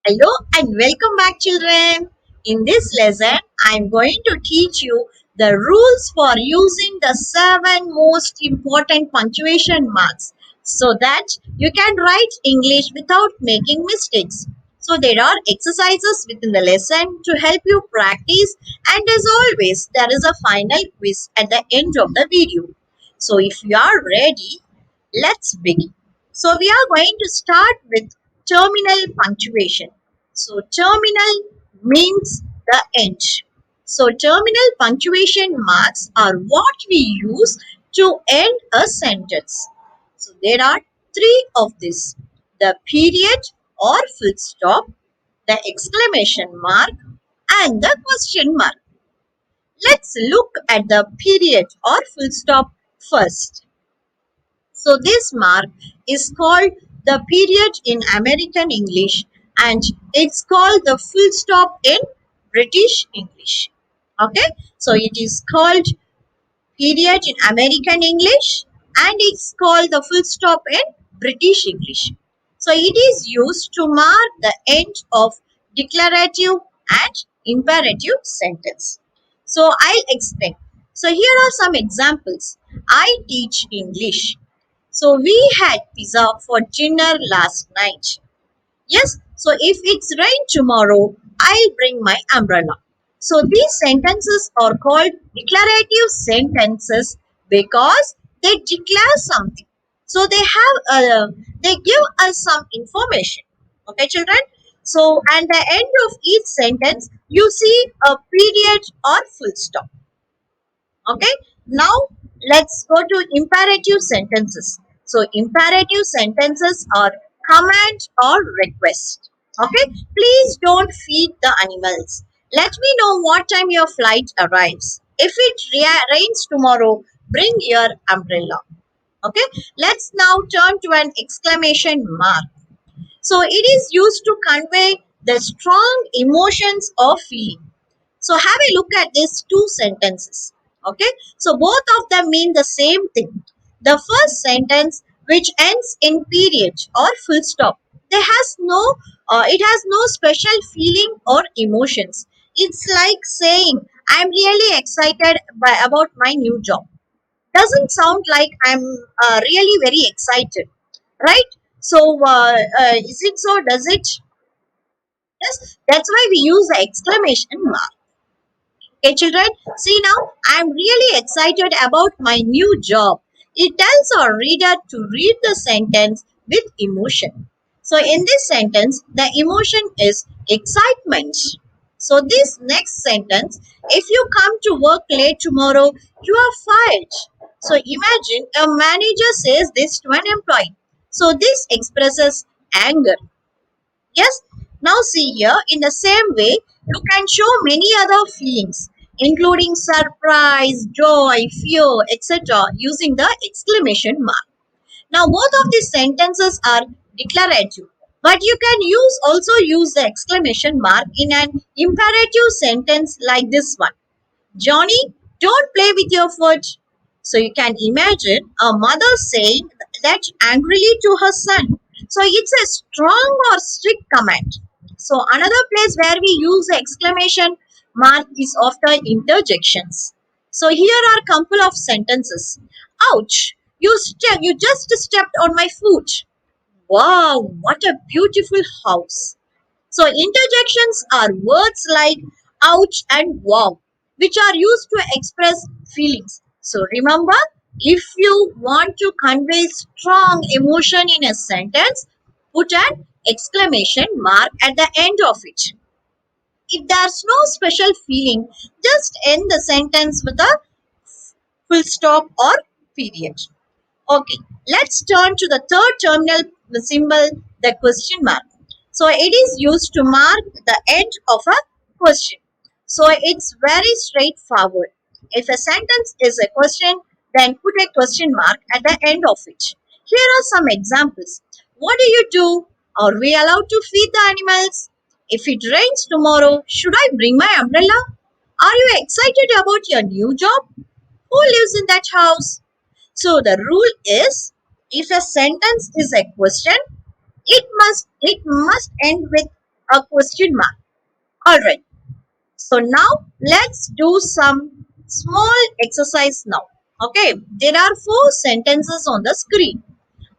Hello and welcome back, children. In this lesson, I am going to teach you the rules for using the 7 most important punctuation marks so that you can write English without making mistakes. So, there are exercises within the lesson to help you practice, and as always, there is a final quiz at the end of the video. So, if you are ready, let's begin. So we are going to start with terminal punctuation. So terminal means the end. So terminal punctuation marks are what we use to end a sentence. So there are three of these: the period or full stop, the exclamation mark, and the question mark. Let's look at the period or full stop first. So this mark is called the period in American English and it's called the full stop in British English. Okay, so it is called period in American English and it's called the full stop in British English. So it is used to mark the end of declarative and imperative sentence. So I'll explain. So here are some examples. I teach English. So we had pizza for dinner last night. Yes, so if it's rain tomorrow, I'll bring my umbrella. So these sentences are called declarative sentences because they declare something. So they give us some information. Okay, children. So at the end of each sentence, you see a period or full stop. Okay, now let's go to imperative sentences. So imperative sentences are command or request. Okay, please don't feed the animals. Let me know what time your flight arrives. If it rains tomorrow, bring your umbrella. Okay, let's now turn to an exclamation mark. So it is used to convey the strong emotions or feeling. So have a look at these two sentences. Okay. So both of them mean the same thing. The first sentence, which ends in period or full stop, it has no special feeling or emotions. It's like saying, I'm really excited about my new job. Doesn't sound like I'm really very excited, right? So, is it so? Does it? Yes, that's why we use the exclamation mark. Okay, children, see now, I am really excited about my new job. It tells our reader to read the sentence with emotion. So, in this sentence, the emotion is excitement. So, this next sentence, if you come to work late tomorrow, you are fired. So, imagine a manager says this to an employee. So, this expresses anger. Yes. Now see here, in the same way, you can show many other feelings, including surprise, joy, fear, etc. using the exclamation mark. Now both of these sentences are declarative, but you can also use the exclamation mark in an imperative sentence like this one. Johnny, don't play with your foot. So you can imagine a mother saying that angrily to her son. So it's a strong or strict command. So another place where we use the exclamation mark is after interjections. So here are a couple of sentences. Ouch! You just stepped on my foot. Wow, what a beautiful house. So interjections are words like ouch and wow, which are used to express feelings. So remember, if you want to convey strong emotion in a sentence, put an exclamation mark at the end of it. If there's no special feeling, just end the sentence with a full stop or period. Okay, let's turn to the third terminal symbol, the question mark. So it is used to mark the end of a question. So it's very straightforward. If a sentence is a question, then put a question mark at the end of it. Here are some examples. What do you do? Are we allowed to feed the animals? If it rains tomorrow, should I bring my umbrella? Are you excited about your new job? Who lives in that house? So the rule is, if a sentence is a question, it must end with a question mark. Alright, so now let's do some small exercise now. Okay, there are 4 sentences on the screen.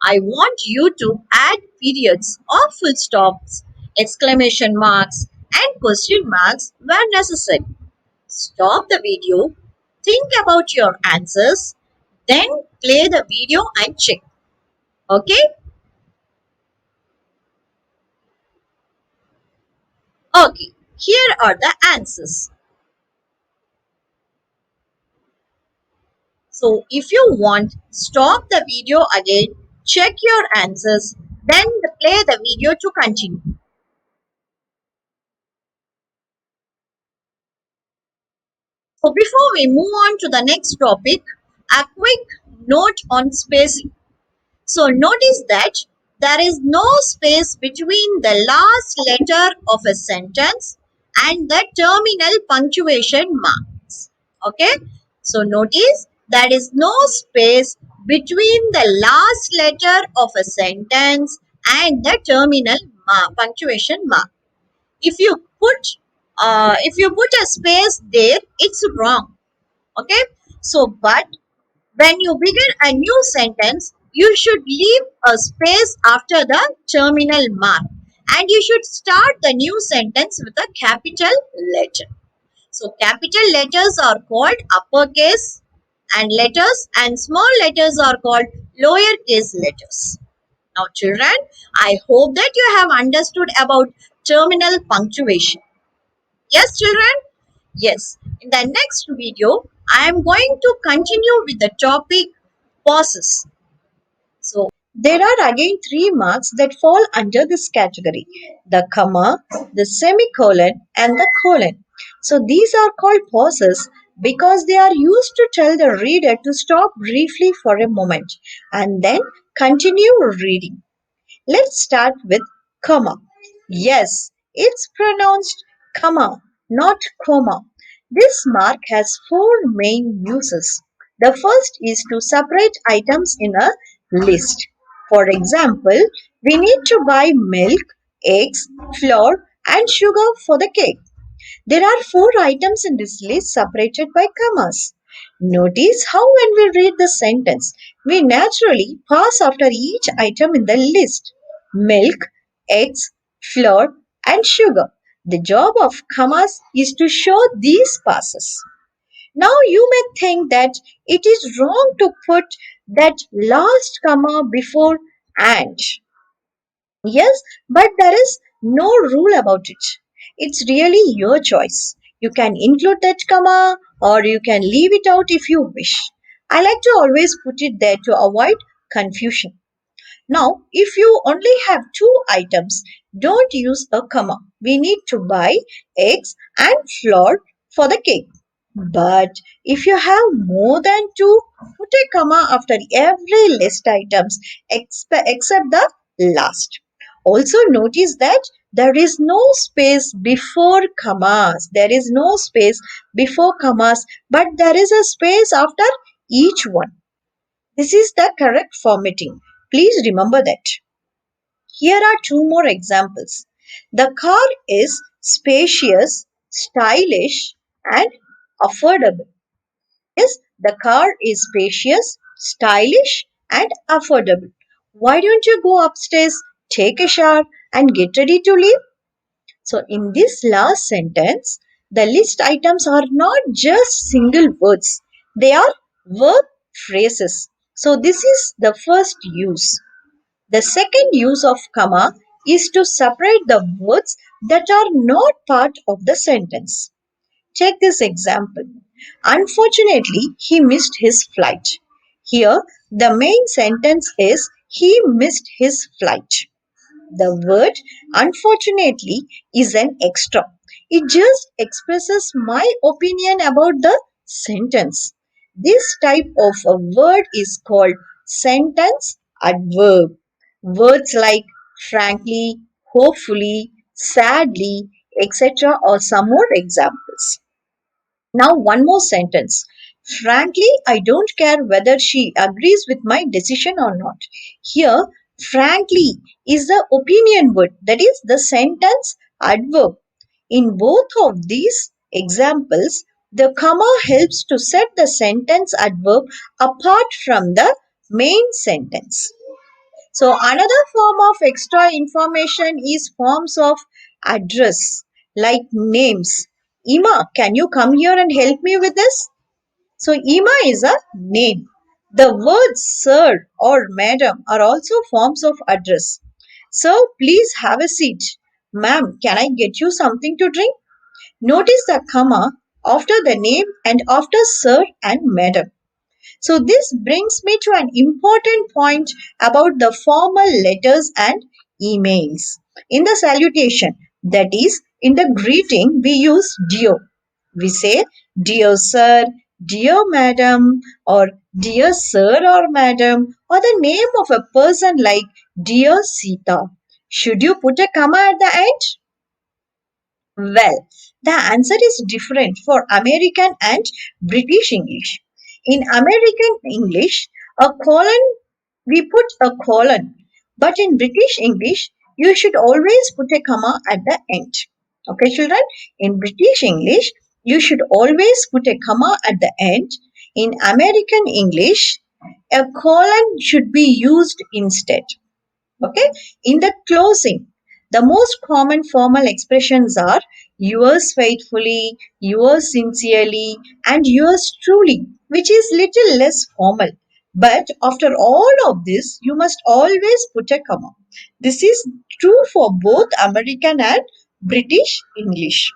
I want you to add periods or full stops, exclamation marks, and question marks where necessary. Stop the video, think about your answers, then play the video and check. Okay? Okay, here are the answers. So if you want, stop the video again, check your answers, then play the video to continue. So before we move on to the next topic, a quick note on spacing. So notice that there is no space between the last letter of a sentence and the terminal punctuation marks. Okay. So notice there is no space between the last letter of a sentence and the terminal punctuation mark. If you put a space there, it's wrong. Okay. So but when you begin a new sentence, you should leave a space after the terminal mark and you should start the new sentence with a capital letter. So capital letters are called uppercase and letters and small letters are called lowercase letters. Now children, I hope that you have understood about terminal punctuation. Yes children? Yes. In the next video, I am going to continue with the topic pauses. So, there are again 3 marks that fall under this category: the comma, the semicolon, and the colon. So, these are called pauses because they are used to tell the reader to stop briefly for a moment and then continue reading. Let's start with comma. Yes, it's pronounced comma, not comma. This mark has 4 main uses. The first is to separate items in a list. For example, we need to buy milk, eggs, flour, and sugar for the cake. There are 4 items in this list separated by commas. Notice how when we read the sentence, we naturally pause after each item in the list: milk, eggs, flour, and sugar. The job of commas is to show these pauses. Now you may think that it is wrong to put that last comma before and. Yes, but there is no rule about it. It's really your choice. You can include that comma or you can leave it out if you wish. I like to always put it there to avoid confusion. Now, if you only have 2 items, don't use a comma. We need to buy eggs and flour for the cake. But if you have more than 2, put a comma after every list items except the last. Also notice that there is no space before commas. There is no space before commas, but there is a space after each one. This is the correct formatting. Please remember that. Here are 2 more examples. The car is spacious, stylish, and affordable. Yes, the car is spacious, stylish, and affordable. Why don't you go upstairs, take a shower, and get ready to leave? So, in this last sentence, the list items are not just single words, they are verb phrases. So, this is the first use. The second use of comma is to separate the words that are not part of the sentence. Take this example. Unfortunately, he missed his flight. Here, the main sentence is he missed his flight. The word unfortunately is an extra. It just expresses my opinion about the sentence. This type of a word is called sentence adverb. Words like frankly, hopefully, sadly, etc. are some more examples. Now, one more sentence. Frankly, I don't care whether she agrees with my decision or not. Here, frankly is the opinion word. That is, the sentence adverb. In both of these examples, the comma helps to set the sentence adverb apart from the main sentence. So another form of extra information is forms of address like names. Ima, can you come here and help me with this? So Ima is a name. The words sir or madam are also forms of address. Sir, please have a seat. Ma'am, can I get you something to drink? Notice the comma after the name and after sir and madam. So this brings me to an important point about the formal letters and emails. In the salutation, that is, in the greeting, we use dear. We say, dear sir, dear madam, or dear sir or madam, or the name of a person like dear Sita. Should you put a comma at the end? Well, the answer is different for American and British English. In American English, a colon, we put a colon, but in British English, you should always put a comma at the end. Okay, children? In British English, you should always put a comma at the end. In American English, a colon should be used instead. Okay. In the closing, the most common formal expressions are yours faithfully, yours sincerely, and yours truly, which is little less formal. But after all of this, you must always put a comma. This is true for both American and British English.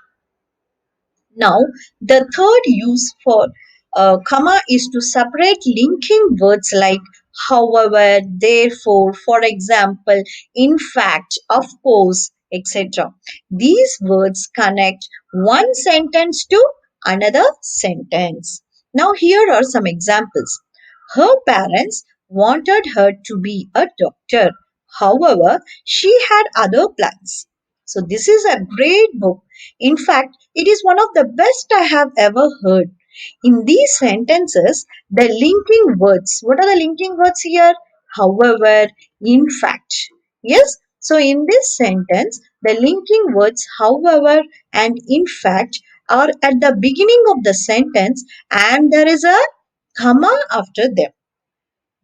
Now, the third use for comma is to separate linking words like however, therefore, for example, in fact, of course, etc. These words connect one sentence to another sentence. Now, here are some examples. Her parents wanted her to be a doctor. However, she had other plans. So, this is a great book. In fact, it is one of the best I have ever heard. In these sentences, the linking words, what are the linking words here? However, in fact. Yes, so in this sentence, the linking words, however, and in fact, are at the beginning of the sentence and there is a comma after them.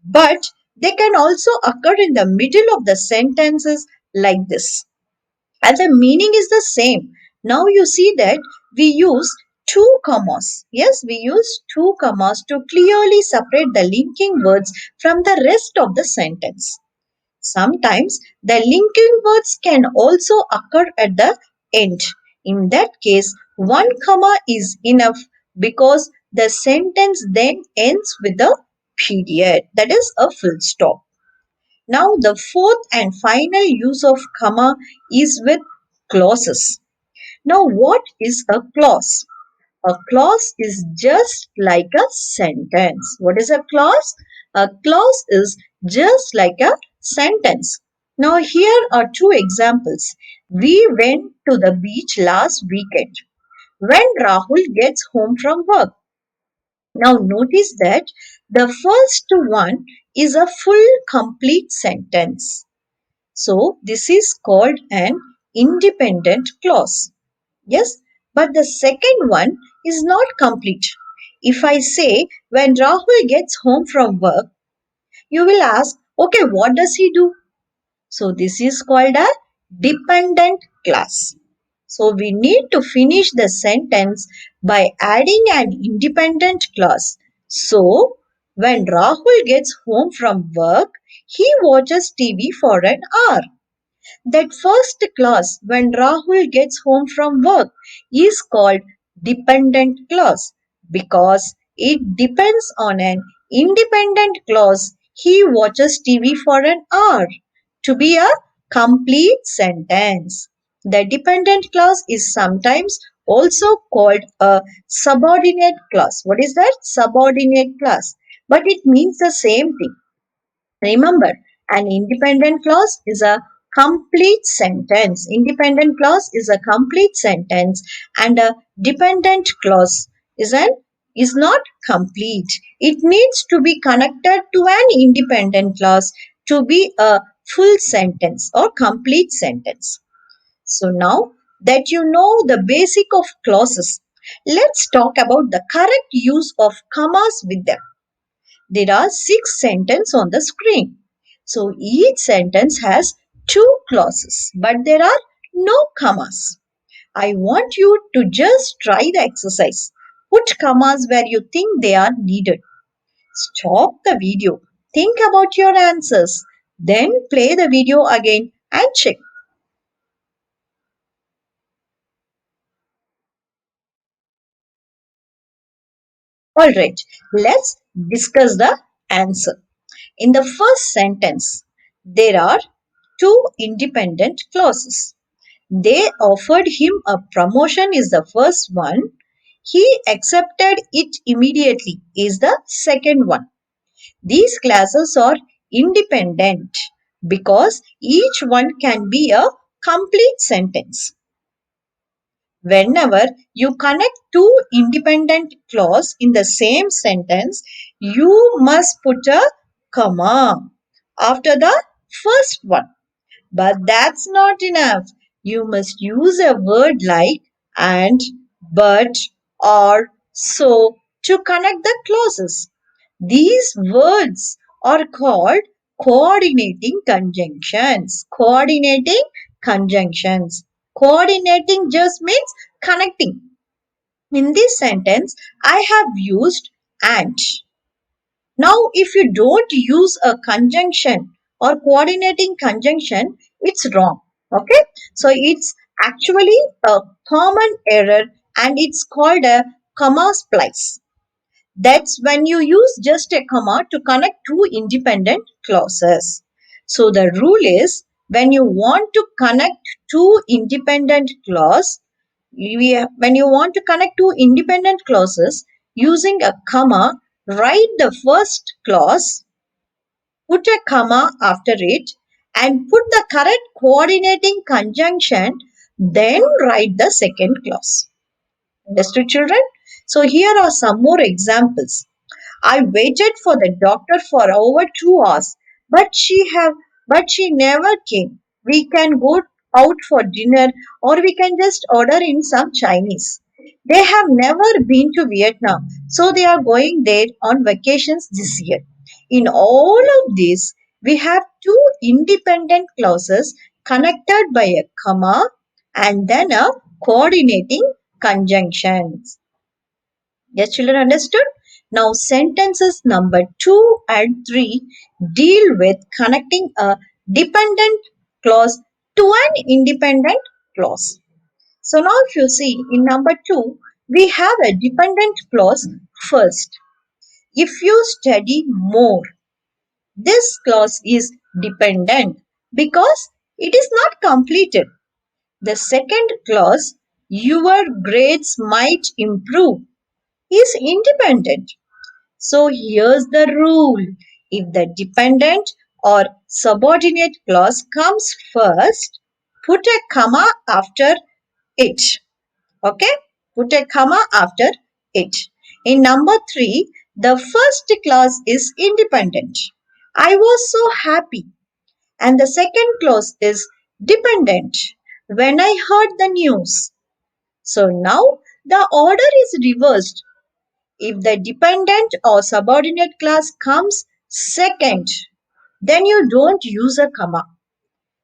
But they can also occur in the middle of the sentences like this. And the meaning is the same. Now you see that we use two commas. Yes, we use two commas to clearly separate the linking words from the rest of the sentence. Sometimes the linking words can also occur at the end. In that case, one comma is enough because the sentence then ends with a period, that is a full stop. Now, the fourth and final use of comma is with clauses. Now, what is a clause? A clause is just like a sentence. What is a clause? A clause is just like a sentence. Now, here are two examples. We went to the beach last weekend. When Rahul gets home from work. Now, notice that the first one is a full complete sentence. So, this is called an independent clause. Yes, but the second one is not complete. If I say, when Rahul gets home from work, you will ask, okay, what does he do? So, this is called a dependent clause. So, we need to finish the sentence by adding an independent clause. So, when Rahul gets home from work, he watches TV for an hour. That first clause, when Rahul gets home from work, is called dependent clause because it depends on an independent clause. He watches TV for an hour to be a complete sentence. The dependent clause is sometimes also called a subordinate clause. What is that? Subordinate clause. But it means the same thing. Remember, an independent clause is a complete sentence. Independent clause is a complete sentence and a dependent clause is not complete. It needs to be connected to an independent clause to be a full sentence or complete sentence. So now that you know the basic of clauses. Let's talk about the correct use of commas with them. There are 6 sentences on the screen. So each sentence has 2 clauses, but there are no commas. I want you to just try the exercise. Put commas where you think they are needed. Stop the video. Think about your answers. Then play the video again and check. Alright, let's discuss the answer. In the first sentence, there are 2 independent clauses. They offered him a promotion is the first one. He accepted it immediately is the second one. These classes are independent because each one can be a complete sentence. Whenever you connect 2 independent clauses in the same sentence, you must put a comma after the first one. But that's not enough. You must use a word like and, but, or, so to connect the clauses. These words are called coordinating conjunctions. Coordinating conjunctions. Coordinating just means connecting. In this sentence, I have used and. Now, if you don't use a conjunction or coordinating conjunction, it's wrong. Okay. So, it's actually a common error and it's called a comma splice. That's when you use just a comma to connect 2 independent clauses. So, the rule is when you want to connect 2 independent clauses, when you want to connect 2 independent clauses using a comma, write the first clause, put a comma after it, and put the correct coordinating conjunction, then write the second clause. Understood, children? So here are some more examples. I waited for the doctor for over 2 hours, but she never came. We can go out for dinner or we can just order in some Chinese. They have never been to Vietnam, so they are going there on vacations this year. In all of this, we have 2 independent clauses connected by a comma and then a coordinating conjunction. Yes, children understood? Now, sentences number 2 and 3 deal with connecting a dependent clause to an independent clause. So, now if you see in number 2, we have a dependent clause first. If you study more, this clause is dependent because it is not completed. The second clause, your grades might improve, is independent. So here's the rule. If the dependent or subordinate clause comes first, put a comma after it. Okay? Put a comma after it. In number 3, the first clause is independent. I was so happy. And the second clause is dependent. When I heard the news. So now the order is reversed. If the dependent or subordinate clause comes second, then you don't use a comma.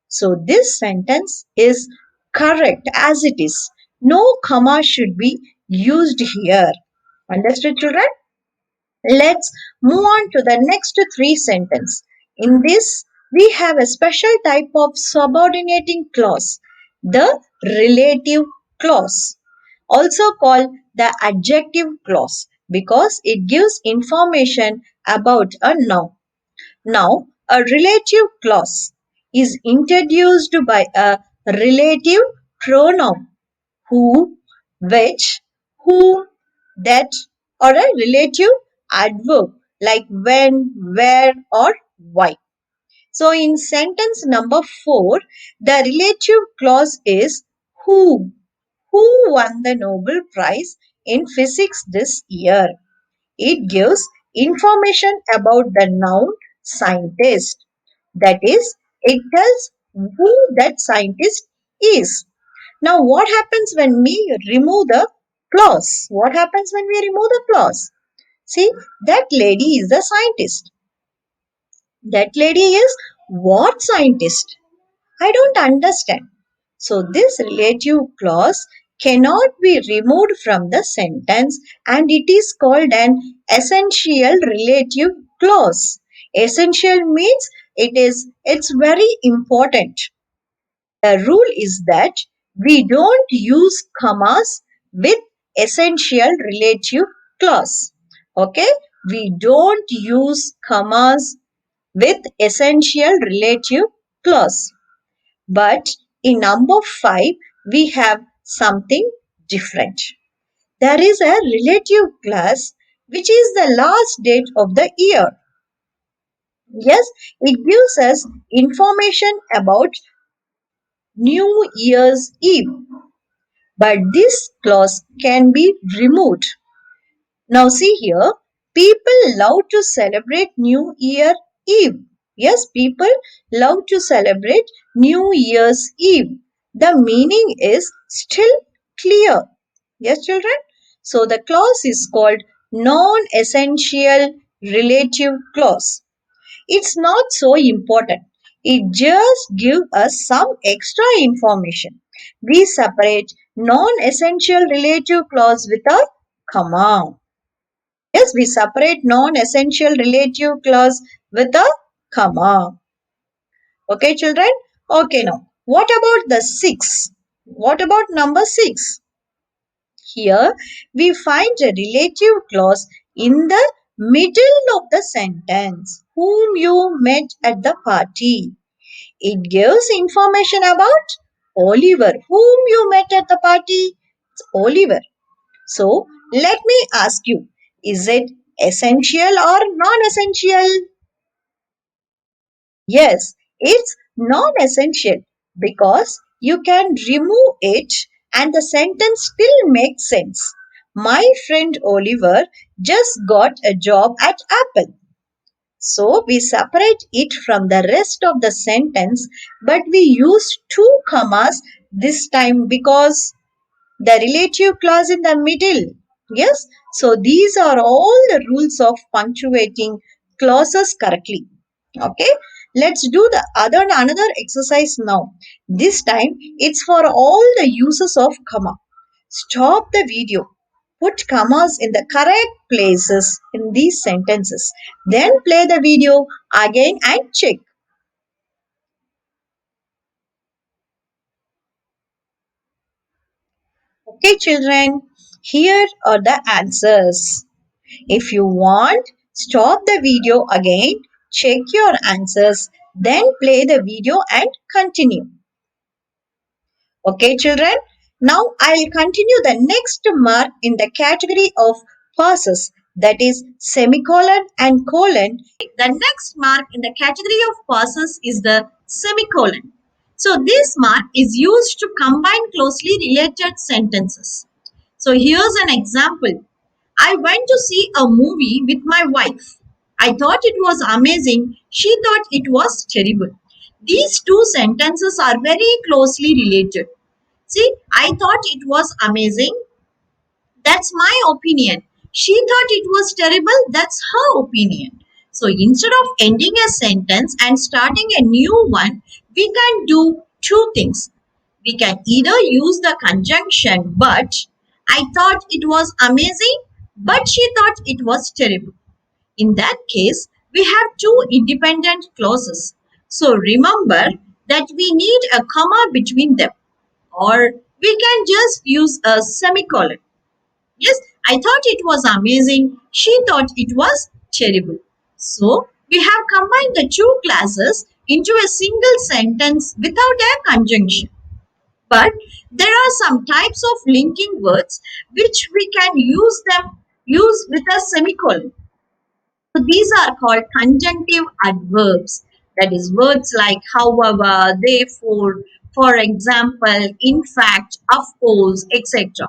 So this sentence is correct as it is. No comma should be used here. Understood, children? Let's move on to the next 3 sentences. In this, we have a special type of subordinating clause, the relative clause, also called the adjective clause because it gives information about a noun. Now, a relative clause is introduced by a relative pronoun who, which, whom, that, or a relative adverb like when, where, or why. So in sentence number 4, the relative clause is who. Who won the Nobel Prize in Physics this year? It gives information about the noun scientist. That is, it tells who that scientist is. Now, what happens when we remove the clause? What happens when we remove the clause? See, that lady is the scientist. That lady is what scientist? I don't understand. So, this relative clause cannot be removed from the sentence and it is called an essential relative clause. Essential means it's very important. The rule is that we don't use commas with essential relative clause. Okay? We don't use commas with essential relative clause. But in number 5, we have something different. There is a relative clause which is the last date of the year. Yes, it gives us information about New Year's Eve. But this clause can be removed. Now see here, people love to celebrate New Year Eve. Yes, people love to celebrate New Year's Eve. The meaning is still clear. Yes, children? So the clause is called non-essential relative clause. It's not so important. It just gives us some extra information. We separate non-essential relative clause with a comma. Yes, we separate non-essential relative clause with a comma. Okay, children? Okay, now, what about the 6? What about number 6? Here, we find a relative clause in the middle of the sentence. Whom you met at the party. It gives information about Oliver. Whom you met at the party? It's Oliver. So, let me ask you, is it essential or non-essential? Yes, it's non-essential because you can remove it and the sentence still makes sense. My friend Oliver just got a job at Apple. So we separate it from the rest of the sentence, but we use two commas this time because the relative clause in the middle. Yes, so these are all the rules of punctuating clauses correctly. Okay, let's do the another exercise now. This time it's for all the uses of comma. Stop the video. Put commas in the correct places in these sentences. Then play the video again and check. Okay, children, here are the answers. If you want, stop the video again, check your answers, then play the video and continue. Okay, children. Now I'll continue the next mark in the category of pauses, that is semicolon and colon. The next mark in the category of pauses is the semicolon. So this mark is used to combine closely related sentences. So here's an example. I went to see a movie with my wife. I thought it was amazing. She thought it was terrible. These two sentences are very closely related. See, I thought it was amazing. That's my opinion. She thought it was terrible. That's her opinion. So instead of ending a sentence and starting a new one, we can do two things. We can either use the conjunction but. I thought it was amazing, but she thought it was terrible. In that case, we have two independent clauses. So remember that we need a comma between them, or we can just use a semicolon. Yes, I thought it was amazing. She thought it was terrible. So we have combined the two clauses into a single sentence without a conjunction. But there are some types of linking words which we can use with a semicolon. So these are called conjunctive adverbs. That is words like however, therefore, for example, in fact, of course, etc.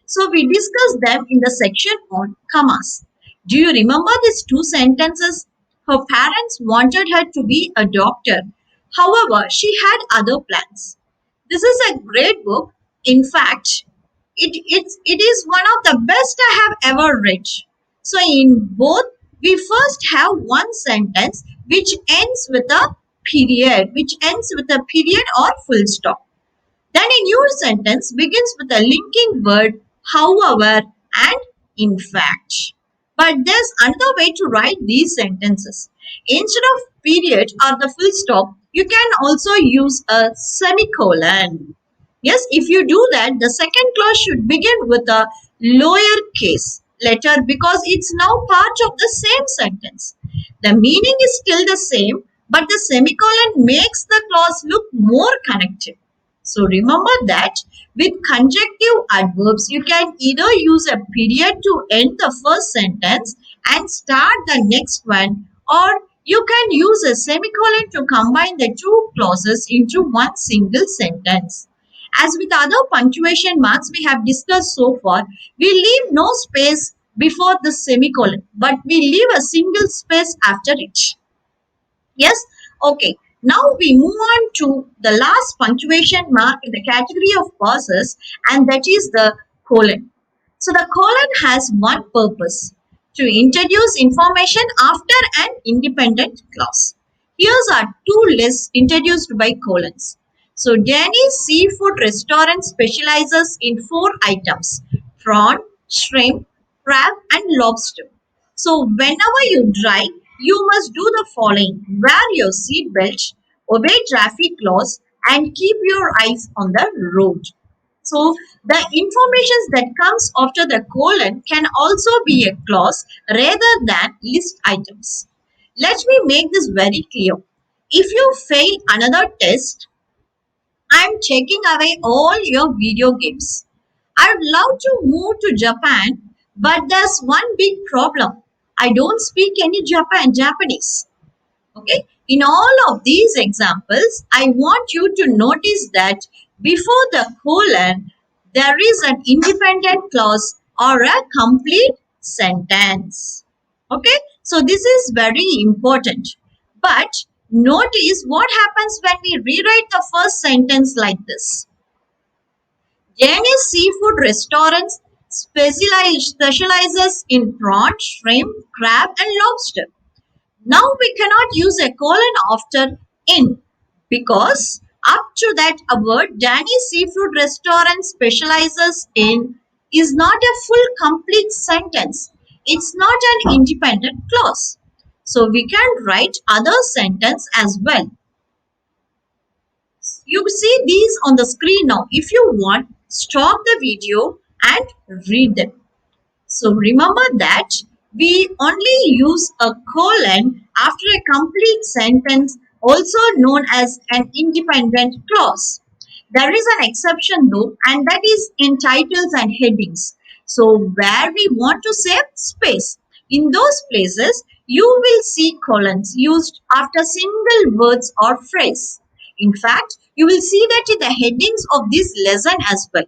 So we discussed them in the section on commas. Do you remember these two sentences? Her parents wanted her to be a doctor. However, she had other plans. This is a great book. In fact, it is one of the best I have ever read. So in both, we first have one sentence which ends with a period or full stop. Then a new sentence begins with a linking word, however, and in fact. But there's another way to write these sentences. Instead of period or the full stop, you can also use a semicolon. Yes, if you do that, the second clause should begin with a lowercase letter because it's now part of the same sentence. The meaning is still the same, but the semicolon makes the clause look more connected. So remember that with conjunctive adverbs, you can either use a period to end the first sentence and start the next one, or you can use a semicolon to combine the two clauses into one single sentence. As with other punctuation marks we have discussed so far, we leave no space before the semicolon, but we leave a single space after it. Yes? Okay. Now we move on to the last punctuation mark in the category of pauses, and that is the colon. So the colon has one purpose: to introduce information after an independent clause. Here's our two lists introduced by colons. So Danny's seafood restaurant specializes in four items: prawn, shrimp, crab, and lobster. So whenever you drive, you must do the following: wear your seat belt, obey traffic laws, and keep your eyes on the road. So the information that comes after the colon can also be a clause rather than list items. Let me make this very clear. If you fail another test, I'm taking away all your video games. I'd love to move to Japan, but there's one big problem. I don't speak any Japanese. Okay. In all of these examples, I want you to notice that before the colon, there is an independent clause or a complete sentence. Okay. So this is very important. But notice what happens when we rewrite the first sentence like this. Jainese seafood restaurants specializes in prawn, shrimp, crab, and lobster. Now we cannot use a colon after in because up to that a word Danny's seafood restaurant specializes in is not a full complete sentence. It's not an independent clause. So we can write other sentence as well. You see these on the screen now. If you want, stop the video and read them. So remember that we only use a colon after a complete sentence, also known as an independent clause. There is an exception though, and that is in titles and headings. So where we want to save space, in those places, you will see colons used after single words or phrase. In fact, you will see that in the headings of this lesson as well.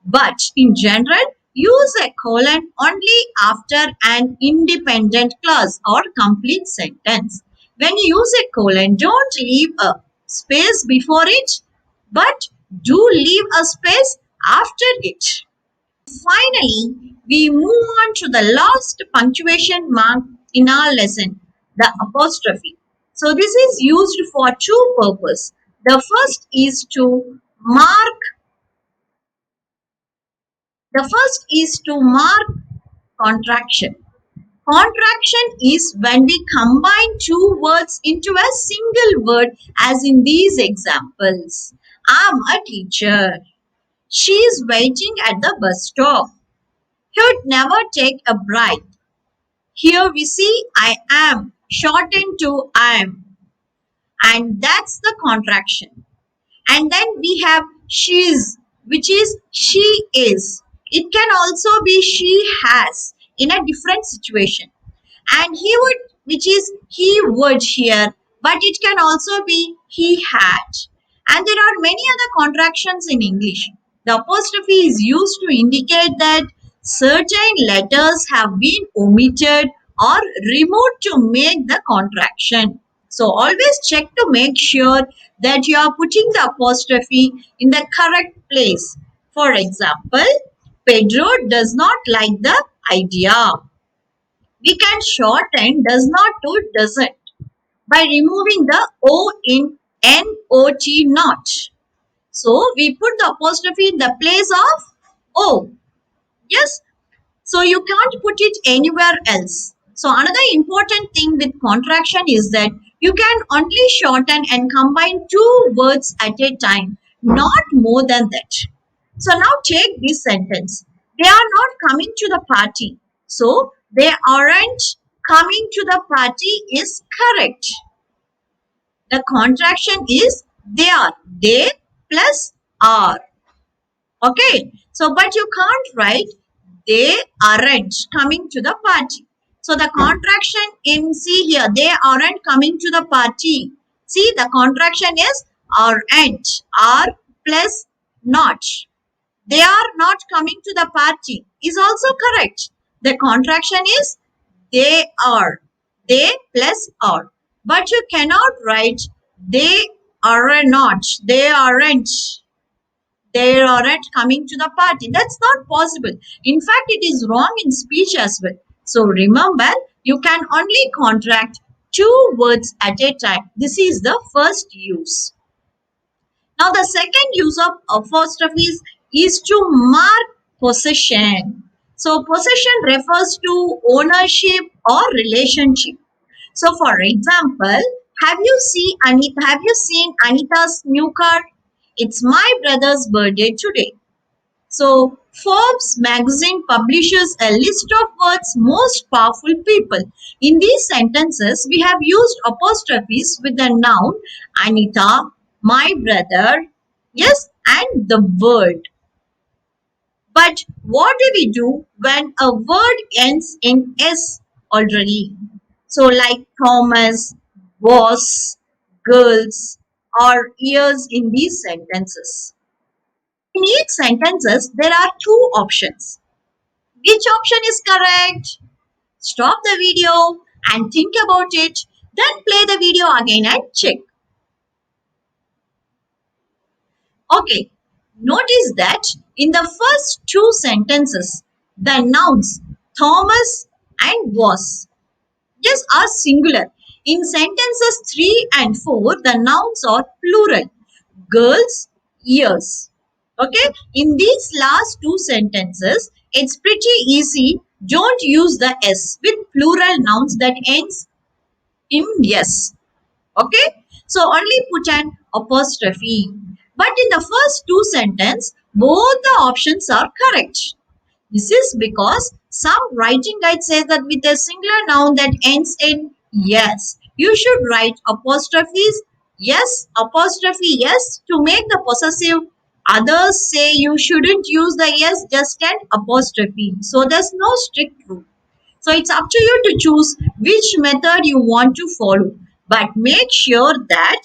But in general, use a colon only after an independent clause or complete sentence. When you use a colon, don't leave a space before it, but do leave a space after it. Finally, we move on to the last punctuation mark in our lesson, the apostrophe. So this is used for two purposes. Mark The first is to mark contraction. Contraction is when we combine two words into a single word, as in these examples. I'm a teacher. She is waiting at the bus stop. He would never take a bride. Here we see I am shortened to I am, and that's the contraction. And then we have she's, which is she is. It can also be she has in a different situation. And he would, which is he would here, but it can also be he had. And there are many other contractions in English. The apostrophe is used to indicate that certain letters have been omitted or removed to make the contraction. So always check to make sure that you are putting the apostrophe in the correct place. For example, Pedro does not like the idea. We can shorten does not to doesn't by removing the O in not. So we put the apostrophe in the place of O. Yes. So you can't put it anywhere else. So another important thing with contraction is that you can only shorten and combine two words at a time, not more than that. So now take this sentence. They are not coming to the party. So they aren't coming to the party is correct. The contraction is they are. They plus are. Okay. So but you can't write they aren't coming to the party. So the contraction in see here, they aren't coming to the party. See the contraction is aren't, are plus not. They are not coming to the party is also correct. The contraction is they are. They plus are. But you cannot write they are not. They aren't. They aren't coming to the party. That's not possible. In fact, it is wrong in speech as well. So remember, you can only contract two words at a time. This is the first use. Now, the second use of apostrophes is to mark possession. So, possession refers to ownership or relationship. So, for example, Have you seen Anita's new car? It's my brother's birthday today. So, Forbes magazine publishes a list of world's most powerful people. In these sentences, we have used apostrophes with the noun Anita, my brother, yes, and the word. But what do we do when a word ends in S already? So, like Thomas, was, girls, or ears in these sentences. In each sentences, there are two options. Which option is correct? Stop the video and think about it. Then play the video again and check. Okay. Notice that in the first two sentences, the nouns Thomas and was, yes, are singular. In sentences 3 and 4, the nouns are plural. Girls, ears. Okay. In these last two sentences, it's pretty easy. Don't use the S with plural nouns that ends in yes. Okay. So only put an apostrophe. But in the first two sentences, both the options are correct. This is because some writing guide says that with a singular noun that ends in yes, you should write apostrophes yes, apostrophe yes to make the possessive. Others say you shouldn't use the yes, just an apostrophe. So there's no strict rule. So it's up to you to choose which method you want to follow. But make sure that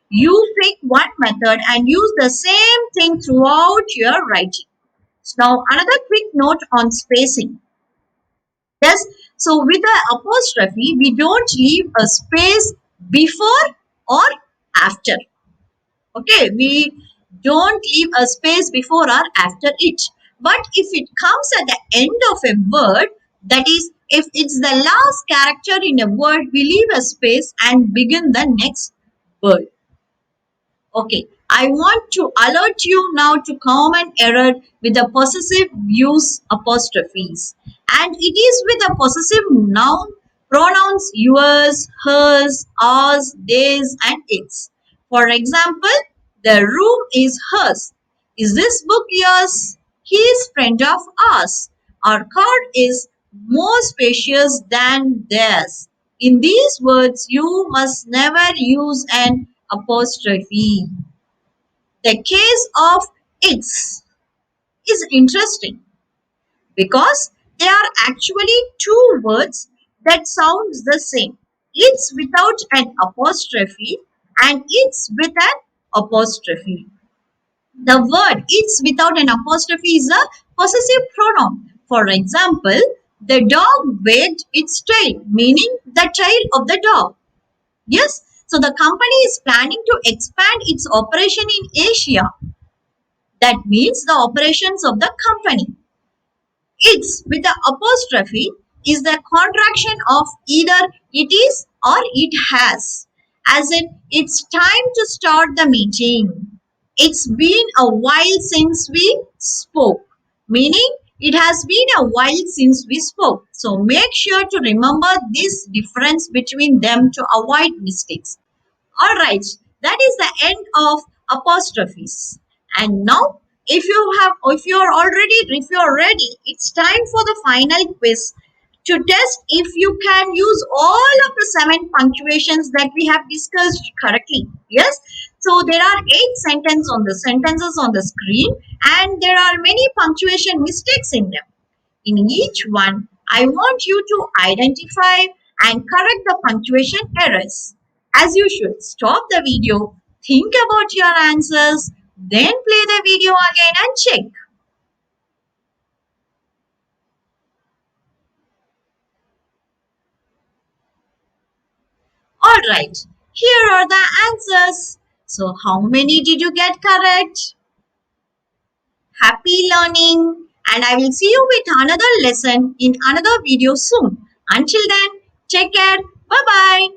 you pick one method and use the same thing throughout your writing. Now, another quick note on spacing. Yes, so with the apostrophe, we don't leave a space before or after. Okay, we don't leave a space before or after it. But if it comes at the end of a word, that is, if it's the last character in a word, we leave a space and begin the next word. Okay, I want to alert you now to common error with the possessive use apostrophes. And it is with the possessive noun pronouns yours, hers, ours, theirs, and its. For example, the room is hers. Is this book yours? He is friend of ours. Our car is more spacious than theirs. In these words, you must never use an apostrophe. The case of its is interesting because there are actually two words that sound the same. It's without an apostrophe and it's with an apostrophe. The word it's without an apostrophe is a possessive pronoun. For example, the dog wagged its tail, meaning the tail of the dog. Yes, so the company is planning to expand its operation in Asia. That means the operations of the company. It's with the apostrophe is the contraction of either it is or it has, as in it's time to start the meeting. It's been a while since we spoke, meaning it has been a while since we spoke. So make sure to remember this difference between them to avoid mistakes. All right, that is the end of apostrophes. And now, if you're ready, it's time for the final quiz to test if you can use all of the 7 punctuations that we have discussed correctly. Yes. So there are 8 sentences on the screen, and there are many punctuation mistakes in them. In each one, I want you to identify and correct the punctuation errors. As you should stop the video, think about your answers, then play the video again and check. Alright, here are the answers. So, how many did you get correct? Happy learning! And I will see you with another lesson in another video soon. Until then, take care. Bye bye.